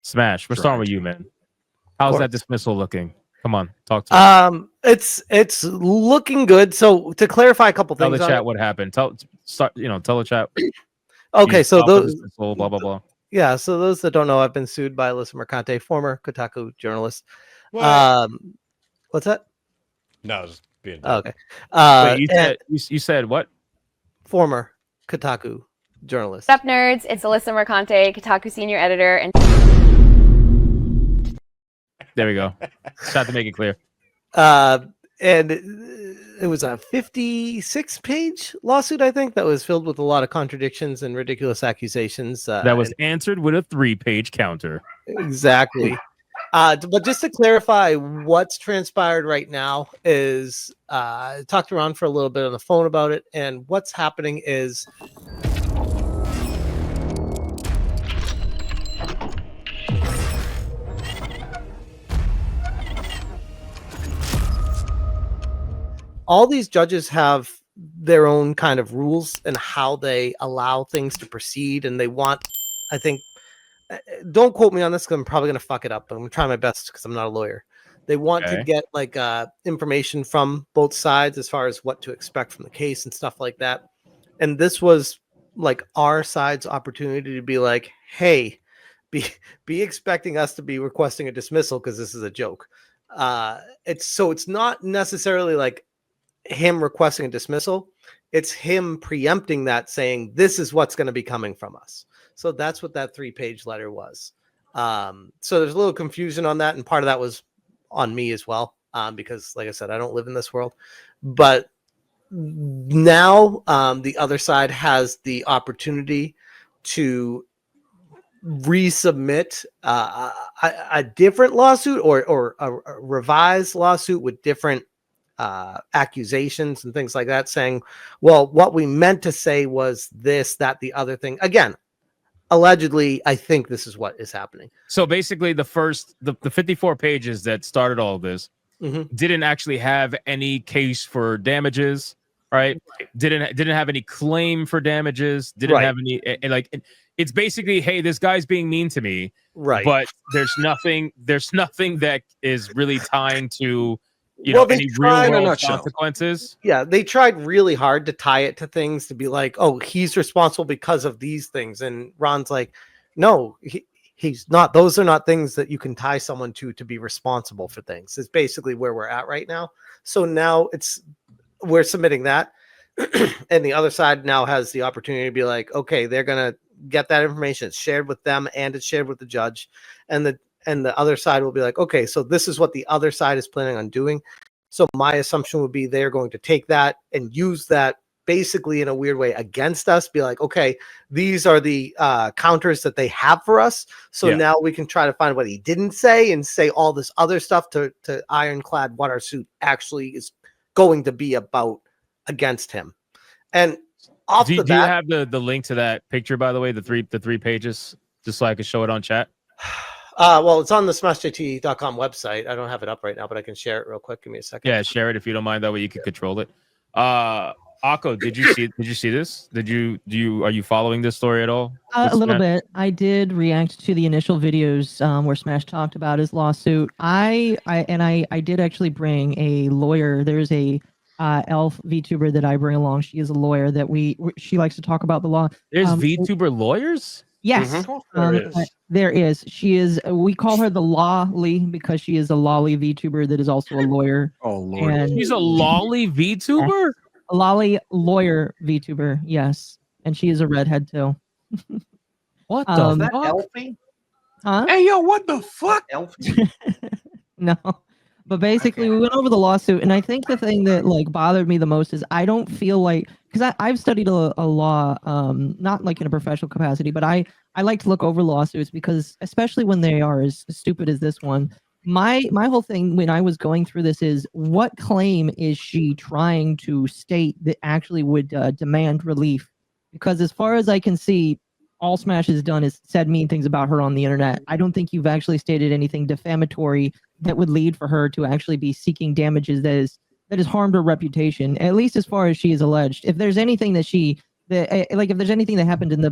Smash. We're starting with you, man. How's that dismissal looking? Come on, talk to me. It's looking good. So to clarify a couple Tell things, the chat what happened. Tell the chat. Okay, so those dismissal, blah blah blah. Yeah, so those that don't know, I've been sued by Alyssa Mercante, former Kotaku journalist. What? What's that? No, just being okay. Wait, you said what? Former Kotaku journalist. What's up, nerds? It's Alyssa Mercante, Kotaku senior editor, and there we go. Just had to make it clear. And it was a 56-page lawsuit, I think, that was filled with a lot of contradictions and ridiculous accusations. That was answered with a 3-page counter. Exactly. But just to clarify, what's transpired right now is I talked around for a little bit on the phone about it, and what's happening is all these judges have their own kind of rules and how they allow things to proceed, and they want, I think, don't quote me on this because I'm probably going to fuck it up, but I'm going to try my best because I'm not a lawyer. They want to get like information from both sides as far as what to expect from the case and stuff like that. And this was like our side's opportunity to be like, hey, be expecting us to be requesting a dismissal because this is a joke. It's not necessarily like him requesting a dismissal. It's him preempting that, saying this is what's going to be coming from us. So that's what that 3-page letter was. So there's a little confusion on that, and part of that was on me as well, because like I said, I don't live in this world. But now the other side has the opportunity to resubmit a different lawsuit or a revised lawsuit with different accusations and things like that, saying, well, what we meant to say was this, that, the other thing. Again, allegedly, I think this is what is happening. So basically, the 54 pages that started all of this didn't actually have any case for damages, right? Didn't have any claim for damages. Didn't have any it's basically, hey, this guy's being mean to me, right? But there's nothing that is really tying to any real world consequences. Yeah, they tried really hard to tie it to things, to be like, oh, he's responsible because of these things. And Ron's like, no, he's not. Those are not things that you can tie someone to be responsible for things. It's basically where we're at right now. So now we're submitting that. And the other side now has the opportunity to be like, okay, they're going to get that information. It's shared with them and it's shared with the judge. And the other side will be like, okay, so this is what the other side is planning on doing. So my assumption would be they're going to take that and use that basically in a weird way against us, be like, okay, these are the counters that they have for us. So now we can try to find what he didn't say and say all this other stuff to ironclad what our suit actually is going to be about against him. And do you have the link to that picture, by the way, the three pages, just so I can show it on chat? Well, it's on the SmashJT.com website. I don't have it up right now, but I can share it real quick. Give me a second. Yeah, share it if you don't mind. That way you can control it. Akko, did you see this? Are you following this story at all? A little bit. I did react to the initial videos where Smash talked about his lawsuit. I did actually bring a lawyer. There's a elf VTuber that I bring along. She is a lawyer that she likes to talk about the law. There's VTuber lawyers? Yes, there is. She is. We call her the Lolly because she is a lolly VTuber that is also a lawyer. Oh Lord, and she's a lolly VTuber. A lolly lawyer VTuber, yes, and she is a redhead too. What the fuck? Elfie? Huh? Hey yo, what the fuck? Elfie? No. But basically, we went over the lawsuit, and I think the thing that bothered me the most is I don't feel like, because I've studied a law, not like in a professional capacity, but I like to look over lawsuits because, especially when they are as stupid as this one, my whole thing when I was going through this is, what claim is she trying to state that actually would demand relief? Because as far as I can see, all Smash has done is said mean things about her on the internet. I don't think you've actually stated anything defamatory that would lead for her to actually be seeking damages that has harmed her reputation, at least as far as she is alleged. If there's anything if there's anything that happened in the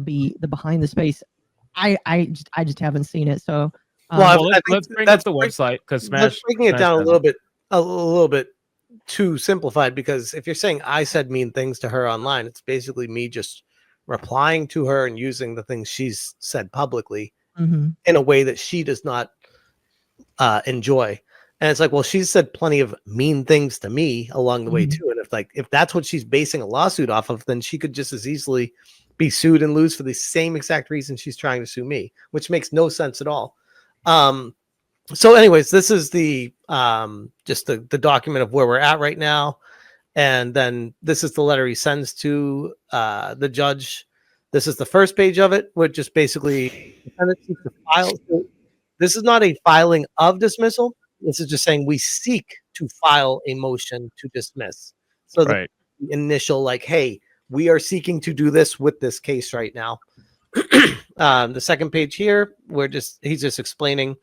behind the space, I just haven't seen it. So Well, Well, I think let's bring up that's the website because that's Smash. breaking it Smash down does it. a little bit too simplified, because if you're saying I said mean things to her online, it's basically me just replying to her and using the things she's said publicly mhm. in a way that she does not enjoy. And it's like, well, she's said plenty of mean things to me along the way Mhm. too. And if that's what she's basing a lawsuit off of, then she could just as easily be sued and lose for the same exact reason she's trying to sue me, which makes no sense at all. So anyways, this is the just the document of where we're at right now. And then this is the letter he sends to the judge. This is the first page of it, which just basically tendency to file. So this is not a filing of dismissal. This is just saying we seek to file a motion to dismiss. So Right. the initial, like, hey, we are seeking to do this with this case right now. The second page here, he's just explaining.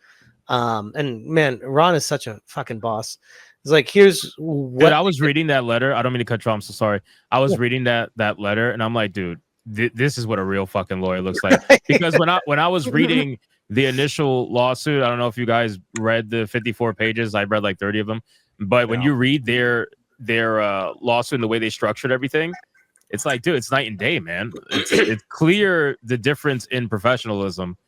And man, Ron is such a fucking boss. It's like, here's what Dude, I was reading that letter. I don't mean to cut you off. I'm so sorry. I was reading that letter, and I'm like, dude, this is what a real fucking lawyer looks like. Because when I was reading the initial lawsuit, I don't know if you guys read the 54 pages. I read like 30 of them. But when you read their lawsuit and the way they structured everything, it's like, dude, it's night and day, man. It's clear the difference in professionalism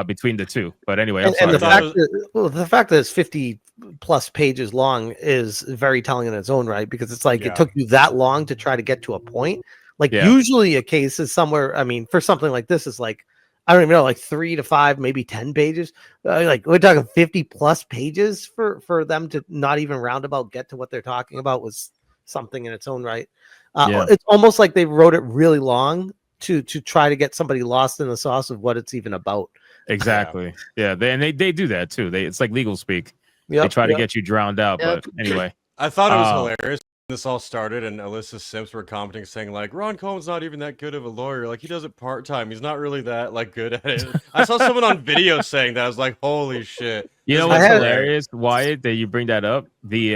between the two. But anyway, and the fact that it's 50 plus pages long is very telling in its own right, because it's like it took you that long to try to get to a point. Like usually a case is somewhere, I mean, for something like this is like, I don't even know, like 3 to 5, maybe 10 pages. Like we're talking 50 plus pages for them to not even roundabout get to what they're talking about was something in its own right. It's almost like they wrote it really long to try to get somebody lost in the sauce of what it's even about. Exactly. Yeah. They do that too. It's like legal speak. They try to get you drowned out. But anyway, I thought it was hilarious when this all started, and Alyssa Simps were commenting saying like, Ron Cohen's not even that good of a lawyer. Like he does it part-time. He's not really that like good at it. I saw someone on video saying that. I was like, holy shit. You know what's hilarious, Wyatt, that you bring that up? The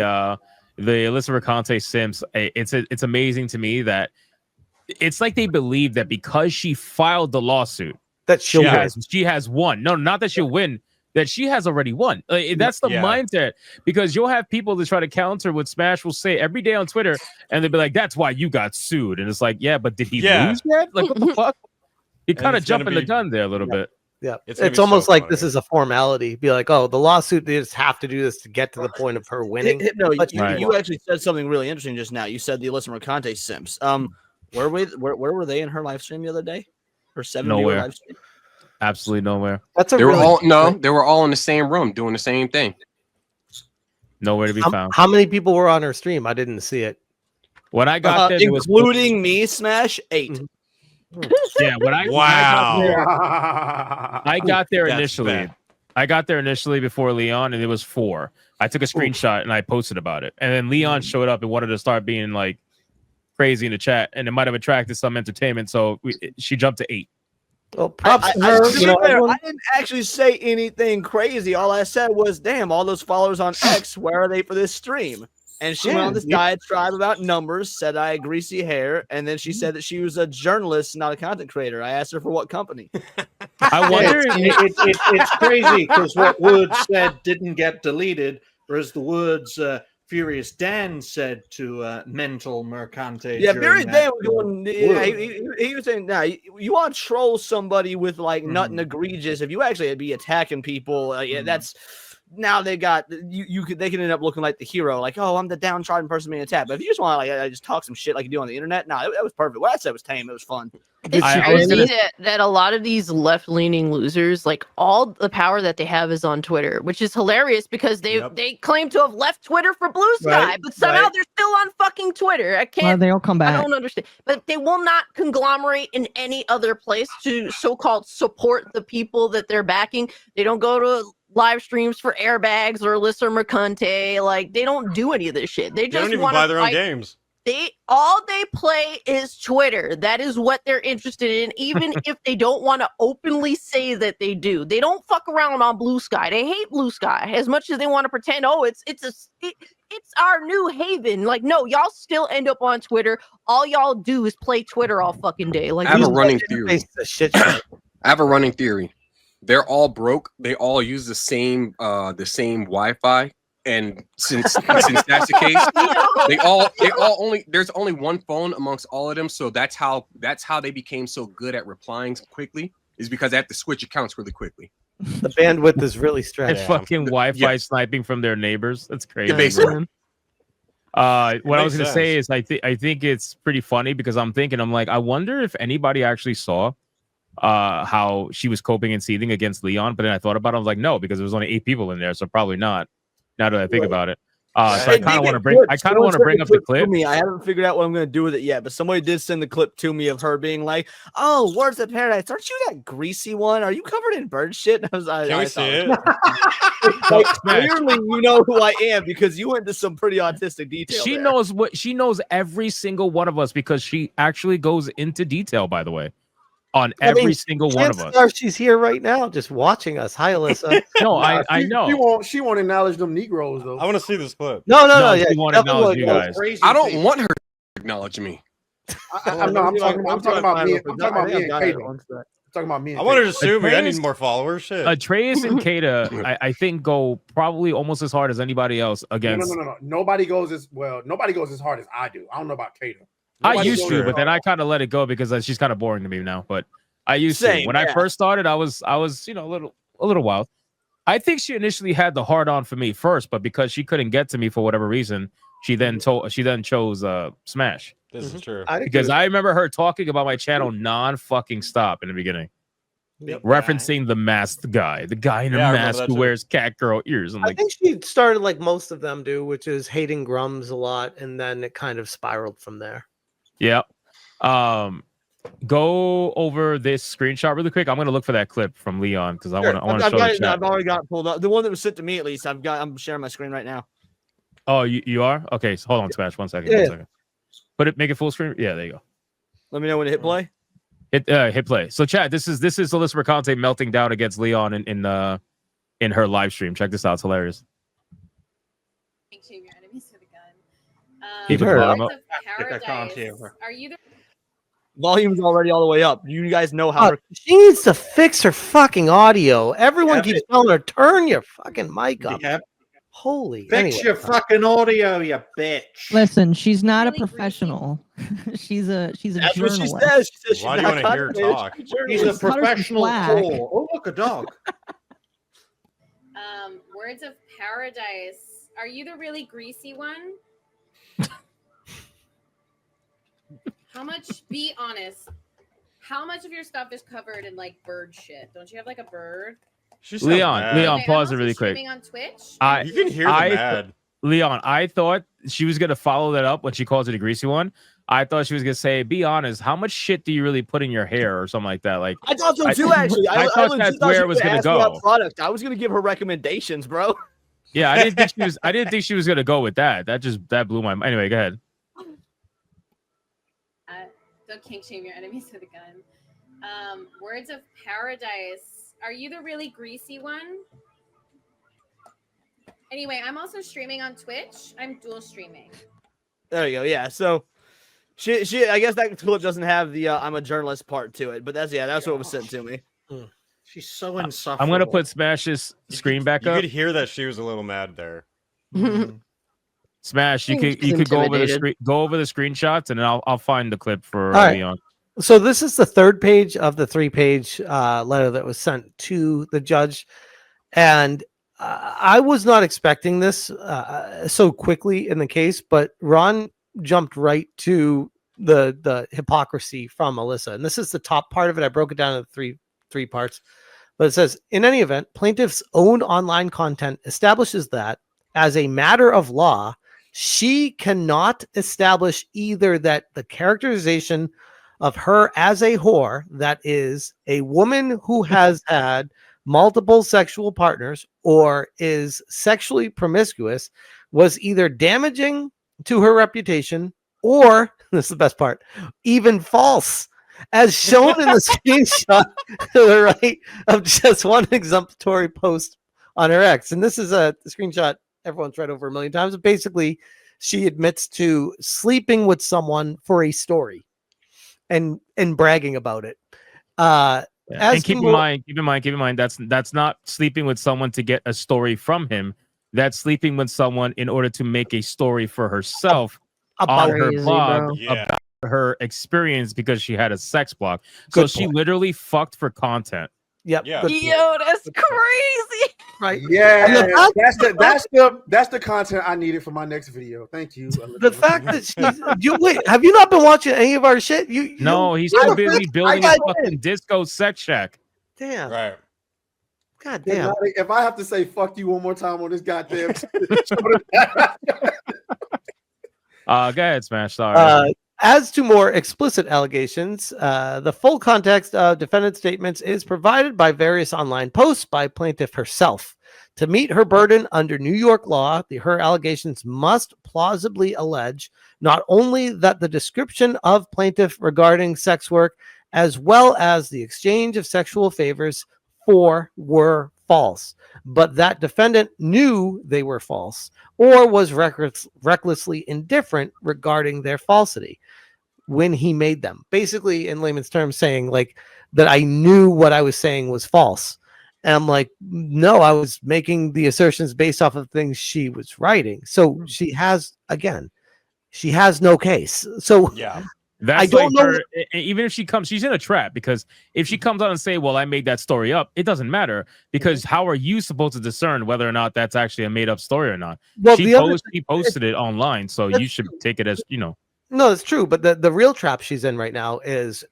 Alyssa Mercante Sims, it's amazing to me that it's like they believe that because she filed the lawsuit that she has won. No, not that she'll win, that she has already won. That's the mindset, because you'll have people that try to counter what Smash will say every day on Twitter, and they'll be like, that's why you got sued. And it's like, yeah, but did he lose yet? Like, what the fuck? He kind of jumping the gun there a little bit. Yeah, it's almost so like this is a formality. Be like, oh, the lawsuit, they just have to do this to get to the point of her winning. No, you actually said something really interesting just now. You said the Alyssa Mercante Sims. Where were they in her live stream the other day? Her 7-viewer live stream? Absolutely nowhere. They were all in the same room doing the same thing. Nowhere to be found. How many people were on her stream? I didn't see it. When I got there, including me, Smash 8. Yeah, I got there initially. I got there initially before Leon, and it was 4. I took a screenshot and I posted about it, and then Leon showed up and wanted to start being like crazy in the chat, and it might have attracted some entertainment, so she jumped to 8. Well, props to her. I didn't actually say anything crazy. All I said was, damn, all those followers on X, where are they for this stream? And she went on this diatribe about numbers, said I had greasy hair, and then she said that she was a journalist, not a content creator. I asked her for what company. I wonder. It's crazy because what Woods said didn't get deleted, whereas the words Furious Dan said to Mental Mercante. Yeah, Furious Dan was going. He was saying, "Now you want to troll somebody with like nothing egregious. If you actually be attacking people, that's." Now they got they can end up looking like the hero, like, oh, I'm the downtrodden person being attacked. But if you just want to like just talk some shit like you do on the internet, that was perfect. What I said was tame. It was fun. It's crazy that a lot of these left-leaning losers, like all the power that they have is on Twitter, which is hilarious because they claim to have left Twitter for Blue Sky, but somehow they're still on fucking Twitter. I can't. Well, they'll come back. I don't understand, but they will not conglomerate in any other place to so-called support the people that they're backing. They don't go to live streams for Airbags or Alyssa Mercante. Like, they don't do any of this shit. They just don't even buy their own games. All they play is Twitter. That is what they're interested in, even if they don't want to openly say that they do. They don't fuck around on Blue Sky. They hate Blue Sky as much as they want to pretend, oh, it's our new haven. Like, no, y'all still end up on Twitter. All y'all do is play Twitter all fucking day. Like, I have a running theory. I have a running theory. They're all broke. They all use the same Wi-Fi, and since that's the case, they all only there's only one phone amongst all of them. So that's how they became so good at replying quickly, is because they have to switch accounts really quickly. The bandwidth is really stretched. They're fucking Wi-Fi sniping from their neighbors. That's crazy. basically. What I was makes gonna say is I think it's pretty funny because I'm like, I wonder if anybody actually saw how she was coping and seething against Leon. But then I thought about it, I was like, no, because there was only 8 people in there, so probably not. Now that I think about it. So I kind of want to bring up the clip. I haven't figured out what I'm going to do with it yet, but somebody did send the clip to me of her being like, "Oh, Words of Paradise, aren't you that greasy one? Are you covered in bird shit?" And Can we see it? Like, clearly, you know who I am because you went into some pretty autistic detail. She knows every single one of us because she actually goes into detail. By the way, on every single one of us. She's here right now, just watching us. Hi, Alyssa. No, I know. She won't acknowledge them Negroes though. I want to see this clip. No. She won't acknowledge you guys. I don't want her to acknowledge me. I'm talking about me. I'm talking about me and Kato. I'm talking about me. I wanted to sue me. I need more followers. Shit. Atreus and Kata, I think, go probably almost as hard as anybody else against. No. Nobody goes as hard as I do. I don't know about Kato. I used to, but then I kind of let it go because she's kind of boring to me now. But I used to. When I first started, I was a little wild. I think she initially had the hard on for me first, but because she couldn't get to me for whatever reason, she then chose Smash. This is true. Because I remember her talking about my channel non-fucking stop in the beginning. Referencing the masked guy, the guy in a mask who wears cat girl ears. I think she started like most of them do, which is hating Grums a lot, and then it kind of spiraled from there. Yeah. Go over this screenshot really quick. I'm gonna look for that clip from Leon because I want to show the chat. I've already got it pulled up. The one that was sent to me, at least. I'm sharing my screen right now. Oh, you are? Okay, so hold on, Smash. 1 second. 1 second. Make it full screen. Yeah, there you go. Let me know when to hit play. Hit play. So, chat. This is Alyssa Mercante melting down against Leon in her live stream. Check this out. It's hilarious. Shame your enemies with a gun. Keep it bottom up. Are you the Volume's already all the way up. You guys know how she needs to fix her fucking audio. Everyone keeps telling her, turn your fucking mic up. Holy Fix your fucking audio, you bitch. Listen, she's not a professional. she's a That's journalist. what she says. She says Why do you want to hear her talk? He's a professional whore. Oh, look, a dog. Words of Paradise? Are you the really greasy one? How much? Be honest. How much of your stuff is covered in like bird shit? Don't you have like a bird? Leon, pause it really quick. On Twitch? You can hear the mad. Leon, I thought she was gonna follow that up when she calls it a greasy one. I thought she was gonna say, "Be honest, how much shit do you really put in your hair or something like that?" Like I thought so too. Actually, I thought that's where it was gonna go. Product. I was gonna give her recommendations, bro. Yeah, I didn't think she was gonna go with that. That blew my mind. Anyway, go ahead. Don't kink shame your enemies with a gun. Words of Paradise. Are you the really greasy one? Anyway, I'm also streaming on Twitch. I'm dual streaming. There you go. Yeah. So she I guess that clip doesn't have the I'm a journalist part to it, but that's what was sent to me. She's so insufferable. I'm gonna put Smash's screen back up. You could hear that she was a little mad there. Smash, you could go over the screenshots, and then I'll find the clip for Leon. So this is the third page of the 3-page letter that was sent to the judge, and I was not expecting this so quickly in the case, but Ron jumped right to the hypocrisy from Alyssa, and this is the top part of it. I broke it down into three parts, but it says, in any event, plaintiff's own online content establishes that, as a matter of law, she cannot establish either that the characterization of her as a whore, that is a woman who has had multiple sexual partners or is sexually promiscuous, was either damaging to her reputation or, this is the best part, even false, as shown in the screenshot to the right of just one exemplary post on her ex. And this is a screenshot everyone's read over a million times. Basically, she admits to sleeping with someone for a story and bragging about it. Yeah. And keep in mind, that's not sleeping with someone to get a story from him. That's sleeping with someone in order to make a story for herself on her blog about her experience because she had a sex block. So she literally fucked for content. Yep. Yeah. Yo, that's crazy. Right. Yeah, that's the content I needed for my next video. Thank you. The fact that she's have you not been watching any of our shit? No, he's too busy building a fucking disco sex shack. Damn. Right. God damn. If I have to say fuck you one more time on this goddamn Go ahead, Smash. Sorry. As to more explicit allegations, the full context of defendant's statements is provided by various online posts by plaintiff herself. To meet her burden under New York law, her allegations must plausibly allege not only that the description of plaintiff regarding sex work, as well as the exchange of sexual favors were false, but that defendant knew they were false or was recklessly indifferent regarding their falsity when he made them. Basically, in layman's terms, saying like that I knew what I was saying was false. And I'm like, no, I was making the assertions based off of things she was writing. So she has no case. So yeah. That's I don't know. her, even if she comes, she's in a trap because if she comes out and say, well, I made that story up, it doesn't matter because how are you supposed to discern whether or not that's actually a made up story or not? Well, she posted it online, so you should take it as, No, it's true. But the real trap she's in right now is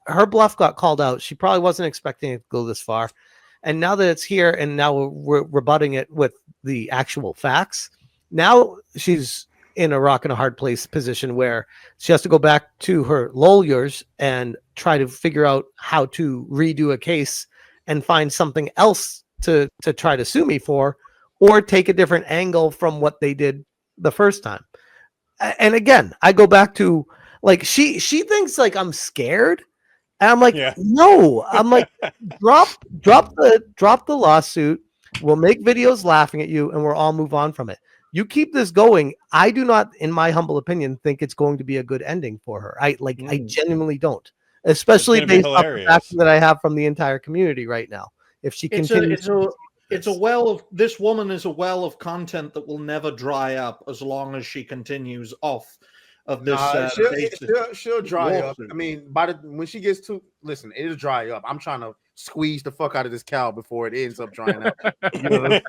her bluff got called out. She probably wasn't expecting it to go this far. And now that it's here and now we're rebutting it with the actual facts, now she's in a rock and a hard place position where she has to go back to her lawyers and try to figure out how to redo a case and find something else to try to sue me for, or take a different angle from what they did the first time. And again, I go back to like, she thinks like I'm scared. And I'm like, no, I'm like, drop the lawsuit. We'll make videos laughing at you and we'll all move on from it. You keep this going. I do not, in my humble opinion, think it's going to be a good ending for her. I genuinely don't, especially based off the fact that I have from the entire community right now. If she continues, it's a well of this woman is a well of content that will never dry up as long as she continues off of this. She'll dry up. I mean, when she gets to listen, it'll dry up. I'm trying to squeeze the fuck out of this cow before it ends up drying up. You know?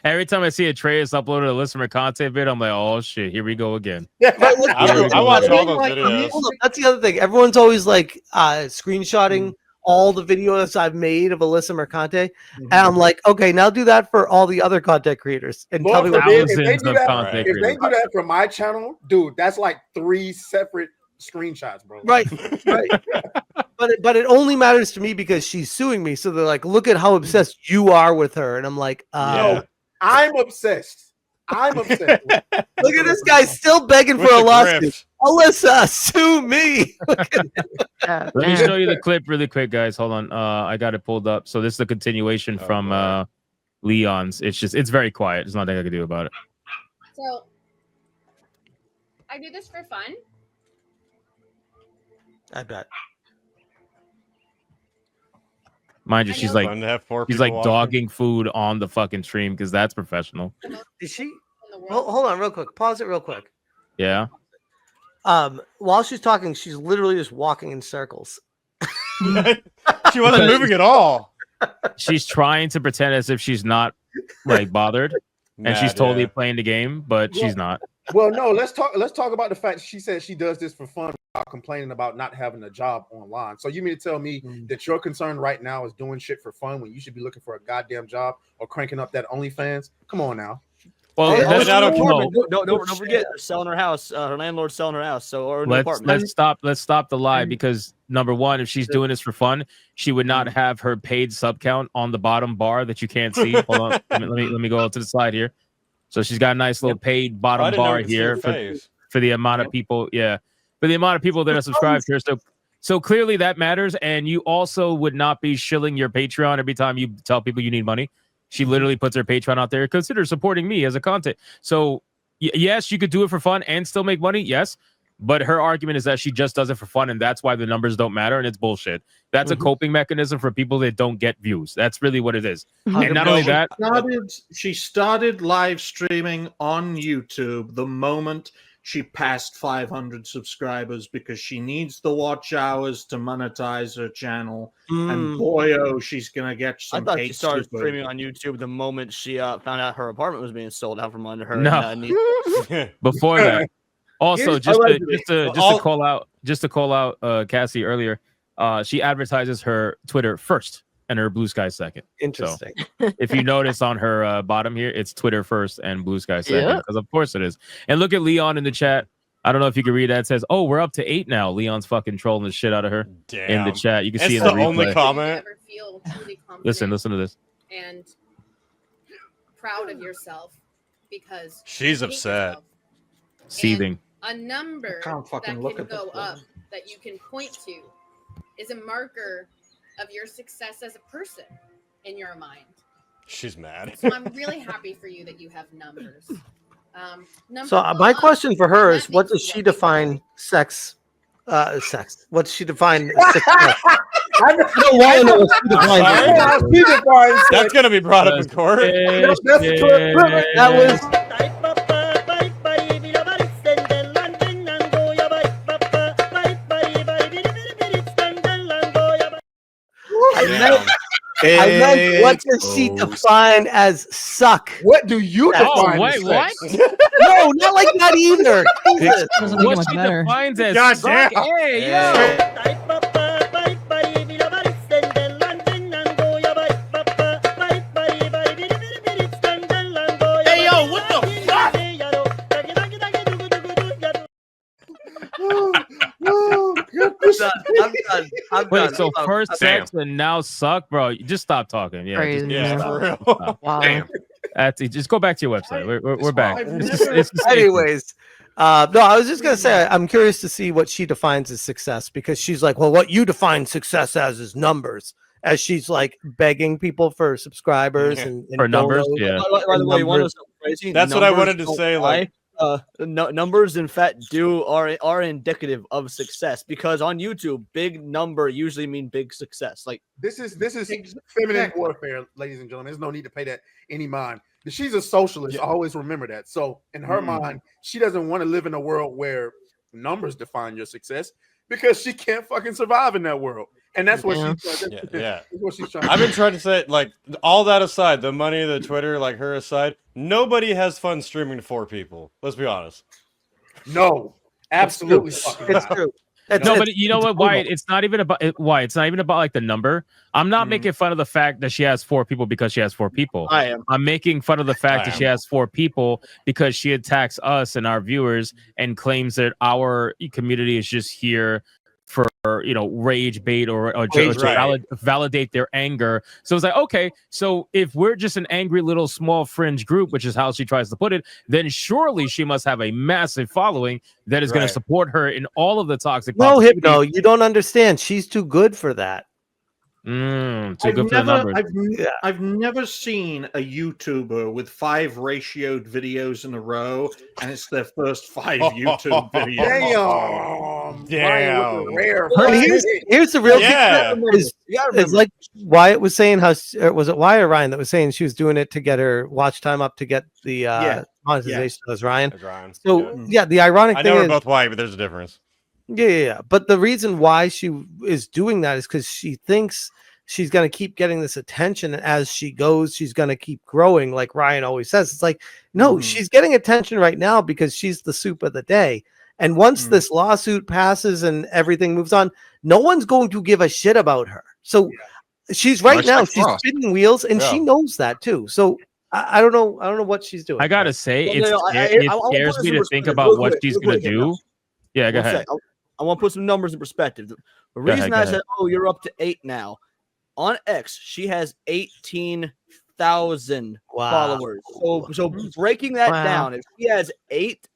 Every time I see a Trey's uploaded a Alyssa Mercante vid, I'm like, oh shit, here we go again. I watch all those videos. That's the other thing. Everyone's always like screenshotting all the videos I've made of Alyssa Mercante, and I'm like, okay, now do that for all the other content creators and tell me what if they do that for my channel, dude, that's like 3 separate screenshots, bro. Right. But it only matters to me because she's suing me. So they're like, look at how obsessed you are with her, and I'm like, no, I'm obsessed. Look at this guy still begging for a lawsuit. Alyssa, sue me. Let me show you the clip really quick, guys. Hold on. I got it pulled up. So this is the continuation from Leon's. It's very quiet. There's nothing I can do about it. So I do this for fun. I bet. Mind you, she's like dogging food on the fucking stream because that's professional. Is she? Hold on, real quick. Pause it real quick. Yeah. While she's talking, she's literally just walking in circles. She wasn't moving at all. She's trying to pretend as if she's not like bothered, and she's totally playing the game, but she's not. Well, no, let's talk about the fact she said she does this for fun without complaining about not having a job online. So you mean to tell me that your concern right now is doing shit for fun when you should be looking for a goddamn job or cranking up that OnlyFans? Come on now. Well, don't forget, they're selling her house. Her landlord's selling her house. So let's stop the lie, because number one, if she's doing this for fun, she would not have her paid sub count on the bottom bar that you can't see. Hold on, let me go to the slide here. So she's got a nice little paid bottom bar here for the amount of people. Yeah, for the amount of people that are subscribed here. So clearly that matters, and you also would not be shilling your Patreon every time you tell people you need money. She literally puts her Patreon out there. Consider supporting me as a content. So yes, you could do it for fun and still make money. Yes, But her argument is that she just does it for fun, and that's why the numbers don't matter, and it's bullshit. That's a coping mechanism for people that don't get views. That's really what it is. And not only that, she started live streaming on YouTube the moment she passed 500 subscribers because she needs the watch hours to monetize her channel. And boy, oh, she's gonna get some. I thought she started streaming on YouTube the moment she found out her apartment was being sold out from under her. No. Before that. Also, just to call out Cassie earlier, she advertises her Twitter first and her Blue Sky second. Interesting. So, if you notice on her bottom here, it's Twitter first and Blue Sky second, because of course it is. And look at Leon in the chat. I don't know if you can read that. It says, "Oh, we're up to 8 now." Leon's fucking trolling the shit out of her in the chat. You can see in the only replay. comment. Listen to this. And proud of yourself because she's upset. Seething. A number that can go up that you can point to is a marker of your success as a person in your mind. She's mad. So I'm really happy for you that you have numbers. So my question for her is, what does she define sex? Sex. What does she define success? I don't want to know what she defines. That's gonna be brought up in court. That was. I meant what does she define as suck? What do you define? Wait, what? No, not like that either. What she defines as God suck? damn. Hey, yo. Hey, yo, what the fuck? I'm Wait, done. so first sex and now suck, bro? You just stop talking. Yeah, Crazy, just for real. stop. Wow. Damn. That's it. Just go back to your website. We're back. It's the same thing. Anyways, no, I was just gonna say I'm curious to see what she defines as success, because she's like, well, what you define success as is numbers, as she's like begging people for subscribers and for numbers. donos. Yeah, By the way, you want to know something crazy? That's what I Numbers wanted to don't say, lie. like- Numbers in fact are indicative of success, because on YouTube big number usually mean big success. Like This is feminine warfare, ladies and gentlemen. There's no need to pay that any mind. She's a socialist. Always remember that. So in her mind, she doesn't want to live in a world where numbers define your success, because she can't fucking survive in that world. And that's what she's trying. That's what she's trying. I've been trying to say, like, all that aside, the money, the Twitter, like her aside, nobody has fun streaming to 4 people. Let's be honest. No, absolutely. It's true. No, but you know what? Why it's not even about why it's not even about like the number. I'm not making fun of the fact that she has 4 people because she has 4 people. I am. I'm making fun of the fact that she has 4 people because she attacks us and our viewers and claims that our community is just here for, you know, rage bait or to validate their anger. So it's like, okay, so if we're just an angry little small fringe group, which is how she tries to put it, then surely she must have a massive following that is going to support her in all of the toxic. No, Hypno, you don't understand. She's too good for that. Too good for the numbers. I've never seen a YouTuber with 5 ratioed videos in a row, and it's their first 5 YouTube videos. Damn. Rare. Here's the real thing. It's like Wyatt was saying, how was it Wyatt or Ryan that was saying she was doing it to get her watch time up to get the monetization. As Ryan. So the ironic thing I know is, we're both white, but there's a difference. Yeah. But the reason why she is doing that is because she thinks she's going to keep getting this attention. And as she goes, she's going to keep growing. Like Ryan always says, it's like, no, she's getting attention right now because she's the soup of the day. And once this lawsuit passes and everything moves on, no one's going to give a shit about her. So she's she's spinning wheels, and she knows that too. So I don't know what she's doing. I gotta say, it scares me to think about what she's gonna do. Yeah, go ahead. I want to put some numbers in perspective. The reason I said, "Oh, you're up to 8 now," on X, she has 18,000 followers. So breaking that down, if she has eight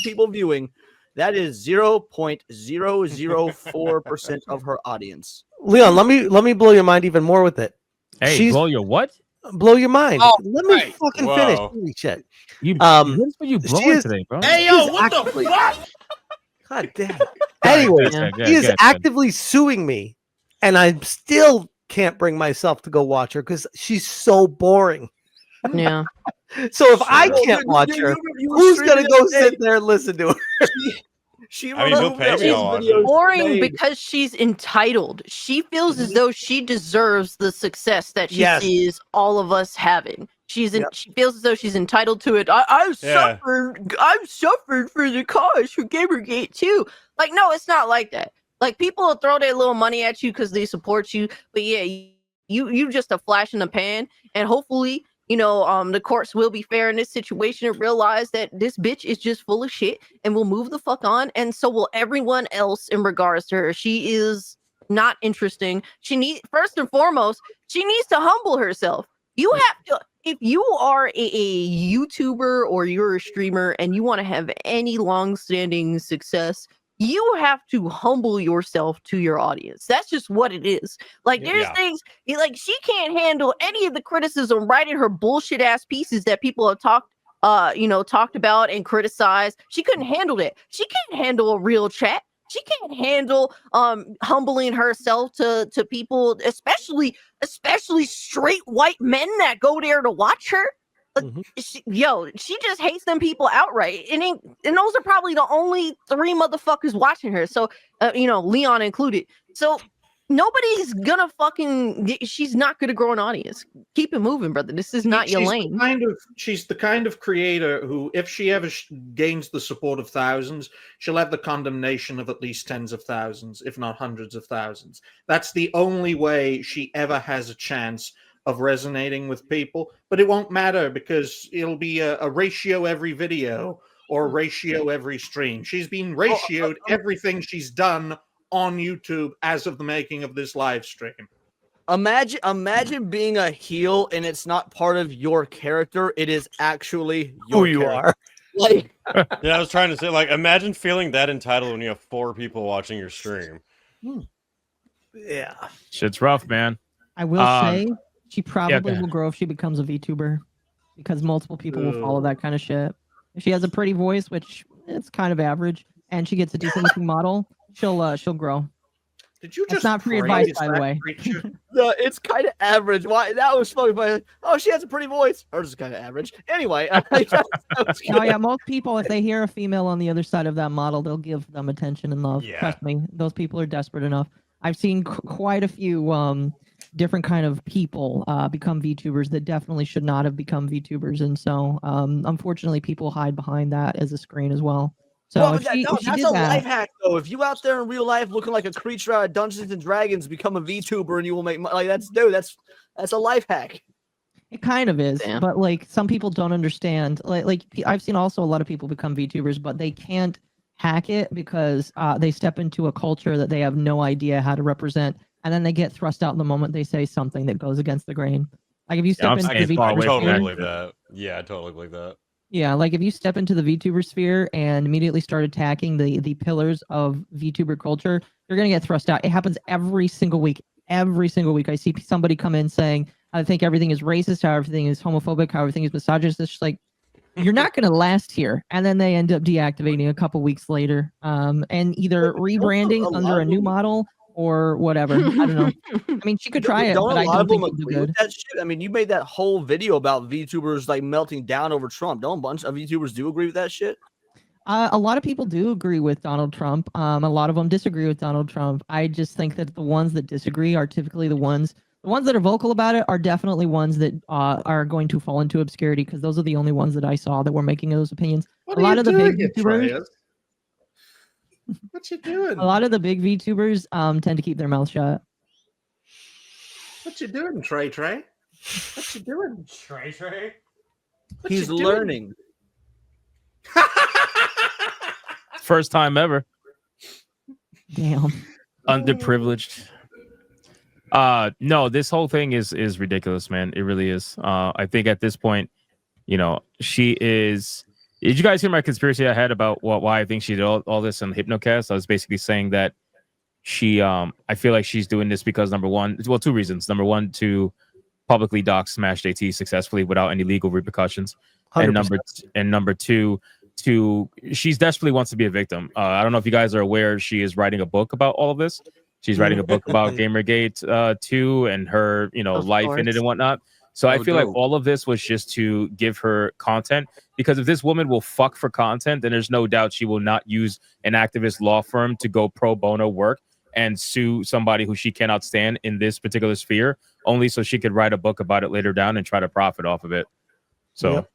people viewing, that is 0.004% of her audience. Leon, let me blow your mind even more with it. Hey, blow your what? blow your mind. Oh, Let me right. fucking finish. Whoa. Holy shit. You, Um, what are you she blowing is- today, bro? Hey He yo, is what actively- the fuck? God damn. Anyway, Yeah, he is good. actively suing me, and I still can't bring myself to go watch her because she's so boring. Yeah. So if I Well, can't watch her, you were who's gonna streaming go the other sit there and listen to her? day. She I mean, he'll removed pay that me, one I'll watch video it. Boring made. because she's entitled. She feels as though she deserves the success that she Yes. sees all of us having. Yep. She feels as though she's entitled to it. I've Yeah. suffered for the cause for Gamergate too. Like, no, it's not like that. Like, people will throw their little money at you because they support you, but yeah, you just a flash in the pan, and hopefully, the courts will be fair in this situation and realize that this bitch is just full of shit and will move the fuck on, and so will everyone else in regards to her. She is not interesting. First and foremost, she needs to humble herself. You have to, if you are a YouTuber or you're a streamer and you want to have any long-standing success, you have to humble yourself to your audience. That's just what it is. Like, there's Yeah. things like she can't handle any of the criticism writing her bullshit ass pieces that people have talked about and criticized. She couldn't handle it. She can't handle a real chat. She can't handle humbling herself to people, especially straight white men that go there to watch her. She just hates them people outright, and those are probably the only 3 motherfuckers watching her. So, Leon included. So nobody's gonna she's not gonna grow an audience. Keep it moving, brother. This is not your lane. She's the kind of creator who, if she ever gains the support of thousands, she'll have the condemnation of at least tens of thousands, if not hundreds of thousands. That's the only way she ever has a chance of resonating with people. But it won't matter because it'll be a ratio every video or a ratio every stream. She's been ratioed everything she's done on YouTube as of the making of this live stream. Imagine being a heel and it's not part of your character. It is actually Who your you character. are. Like, Yeah, I was trying to say, like, imagine feeling that entitled when you have 4 people watching your stream. Yeah. Shit's rough, man. I will say she probably ahead. will grow if she becomes a VTuber, because multiple people will follow that kind of shit. If she has a pretty voice, which it's kind of average, and she gets a decent looking model, she'll grow. Did you That's just not free advice, praise by the that way. creature? no, it's kind of average. Why? That was funny. But she has a pretty voice. Hers is kind of average. Anyway, Oh yeah, most people, if they hear a female on the other side of that model, they'll give them attention and love. Yeah. Trust me, those people are desperate enough. I've seen quite a few different kind of people become VTubers that definitely should not have become VTubers, and so unfortunately, people hide behind that as a screen as well. So well, if she that's did a that, life hack, though. If you out there in real life looking like a creature out of Dungeons and Dragons, become a VTuber and you will make money. Like, that's a life hack. it kind of is, Damn. but like some people don't understand. Like I've seen also a lot of people become VTubers, but they can't hack it because they step into a culture that they have no idea how to represent, and then they get thrust out the moment they say something that goes against the grain. Like if you step I'm into staying the far VTuber away from Totally that. believe that. Yeah, I totally believe that. Yeah, like if you step into the VTuber sphere and immediately start attacking the pillars of VTuber culture, you're gonna get thrust out. It happens every single week. Every single week, I see somebody come in saying, "I think everything is racist, how everything is homophobic, how everything is misogynist." It's just like, you're not gonna last here, and then they end up deactivating a couple weeks later, and either rebranding under a new model or whatever. I don't know. I mean, she could try it, Don't but a I lot don't of them think it'll do agree good. with that shit? I mean, you made that whole video about VTubers like melting down over Trump. Don't a bunch of VTubers do agree with that shit? A lot of people do agree with Donald Trump. A lot of them disagree with Donald Trump. I just think that the ones that disagree are typically the ones that are vocal about it are definitely ones that are going to fall into obscurity, because those are the only ones that I saw that were making those opinions. What A are lot you of the doing, big you YouTubers, Treyas? What you doing? a lot of the big VTubers tend to keep their mouth shut. What you doing, Trey? What you doing, Trey? What He's you doing? learning. First time ever. Damn. Underprivileged. No, this whole thing is ridiculous, man. It really is. I think at this point, she is. Did you guys hear my conspiracy I had about why I think she did all this on Hypnocast? I was basically saying that she I feel like she's doing this because number one, well, 2 reasons. Number one, to publicly dox SmashJT successfully without any legal repercussions. 100%. And number two, she's desperately wants to be a victim. I don't know if you guys are aware, she is writing a book about all of this. She's writing a book about Gamergate 2 and her, life in it and whatnot. So I feel like all of this was just to give her content, because if this woman will fuck for content, then there's no doubt she will not use an activist law firm to go pro bono work and sue somebody who she cannot stand in this particular sphere, only so she could write a book about it later down and try to profit off of it. So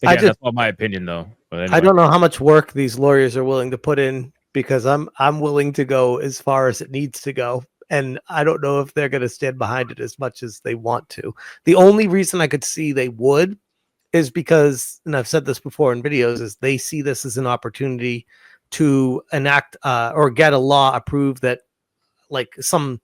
again, that's all my opinion, though. But anyway. I don't know how much work these lawyers are willing to put in, because I'm willing to go as far as it needs to go. And I don't know if they're going to stand behind it as much as they want to. The only reason I could see they would is because, and I've said this before in videos, is they see this as an opportunity to enact or get a law approved that, like, some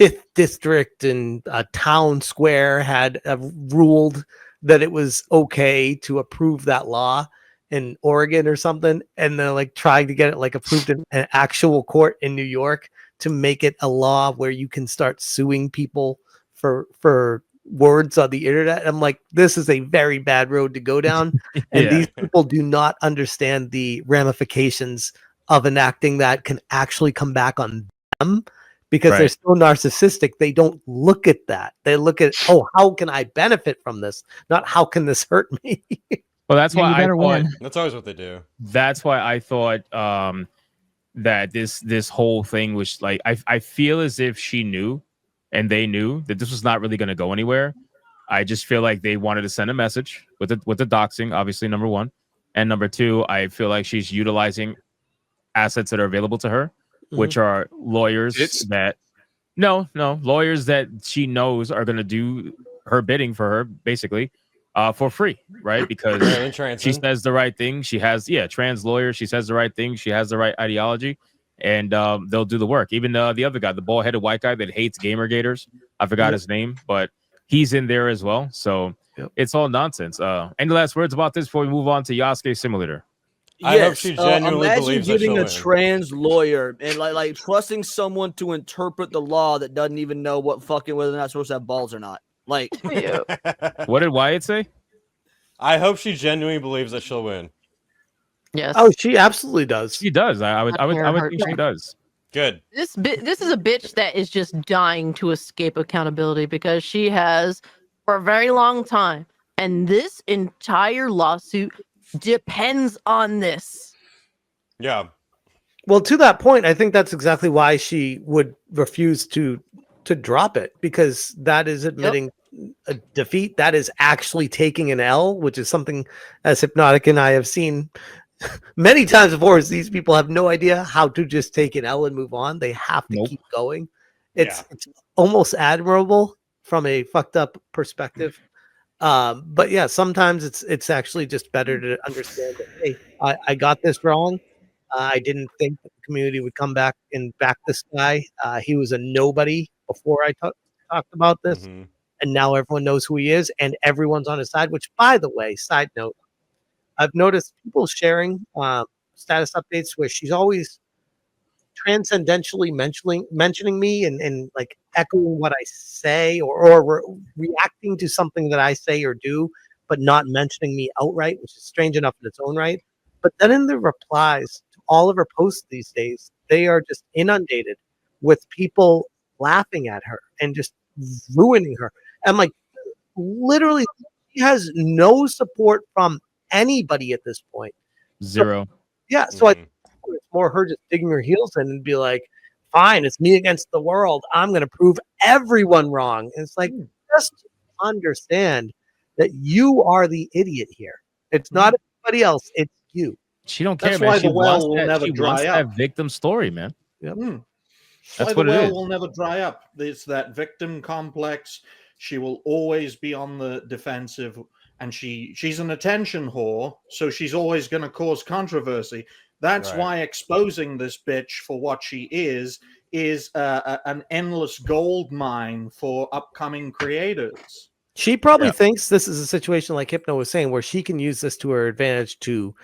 5th district in a town square had ruled that it was okay to approve that law in Oregon or something, and they're like trying to get it like approved in an actual court in New York to make it a law where you can start suing people for words on the internet. I'm like, this is a very bad road to go down. And these people do not understand the ramifications of enacting that can actually come back on them, because they're so narcissistic. They don't look at that. They look at, oh, how can I benefit from this? Not how can this hurt me? Well, that's why I thought that's always what they do. That's why I thought that this whole thing was like, I feel as if she knew and they knew that this was not really going to go anywhere. I just feel like they wanted to send a message with the doxing, obviously, number one, and number two, I feel like she's utilizing assets that are available to her, which are lawyers lawyers that she knows are going to do her bidding for her, basically. For free, right? Because she says the right thing. She has, trans lawyer. She says the right thing. She has the right ideology, and they'll do the work. Even the other guy, the bald-headed white guy that hates Gamergators, I forgot his name, but he's in there as well. So it's all nonsense. Any last words about this before we move on to Yasuke Simulator? I hope she genuinely imagine believes that getting she'll a win. trans lawyer and like trusting someone to interpret the law that doesn't even know what fucking whether they're not supposed to have balls or not. Like, what did Wyatt say? I hope she genuinely believes that she'll win. Yes. Oh, she absolutely does. She does. I would think she does. Good. This is a bitch that is just dying to escape accountability, because she has for a very long time, and this entire lawsuit depends on this. Yeah. Well, to that point, I think that's exactly why she would refuse to drop it, because that is admitting a defeat. That is actually taking an L, which is something as Hypnotic and I have seen many times before. Is these people have no idea how to just take an L and move on. They have to keep going. It's almost admirable from a fucked up perspective. But yeah, sometimes it's actually just better to understand that, hey, I got this wrong. I didn't think that the community would come back and back this guy. He was a nobody before I talked about this. And now everyone knows who he is, and everyone's on his side, which, by the way, side note, I've noticed people sharing status updates where she's always transcendentally mentioning me and like echoing what I say or reacting to something that I say or do, but not mentioning me outright, which is strange enough in its own right. But then in the replies to all of her posts these days, they are just inundated with people laughing at her and just ruining her. I'm like, literally, she has no support from anybody at this point. Zero. So, yeah. So I think it's more her just digging her heels in and be like, fine, it's me against the world. I'm going to prove everyone wrong. And it's like, just understand that you are the idiot here. It's not anybody else. It's you. She don't care, That's man. why She the well wants will that, never she dry wants up. that victim story, man. Yep. That's Why what the it well is. will never dry up. It's that victim complex. She will always be on the defensive, and she's an attention whore, so she's always going to cause controversy. That's why exposing this bitch for what she is an endless gold mine for upcoming creators. She probably thinks this is a situation like Hypno was saying, where she can use this to her advantage to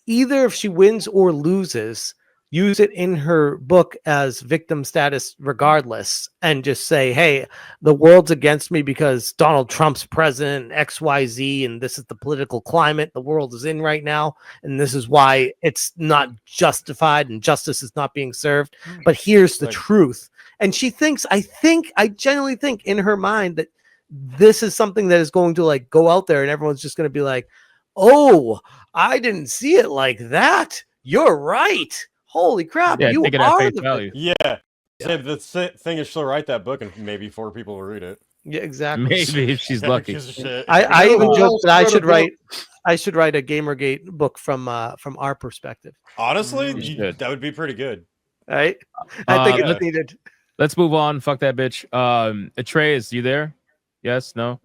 either, if she wins or loses, use it in her book as victim status regardless, and just say, hey, the world's against me because Donald Trump's president, XYZ, and this is the political climate the world is in right now, and this is why it's not justified and justice is not being served. But here's the truth. And she thinks, I genuinely think in her mind that this is something that is going to like go out there and everyone's just going to be like, oh, I didn't see it like that. You're right. Holy crap. Yeah, you take it at are face the value. Yeah. The thing is, she'll write that book and maybe 4 people will read it. Yeah, exactly. Maybe if she's Yeah, lucky. gives a shit. I even Well, joked that I should wrote write a Gamergate book from our perspective. Honestly, should. that would be pretty good. Right? I think yeah. it's needed. Let's move on. Fuck that bitch. Atreus, you there? Yes? No?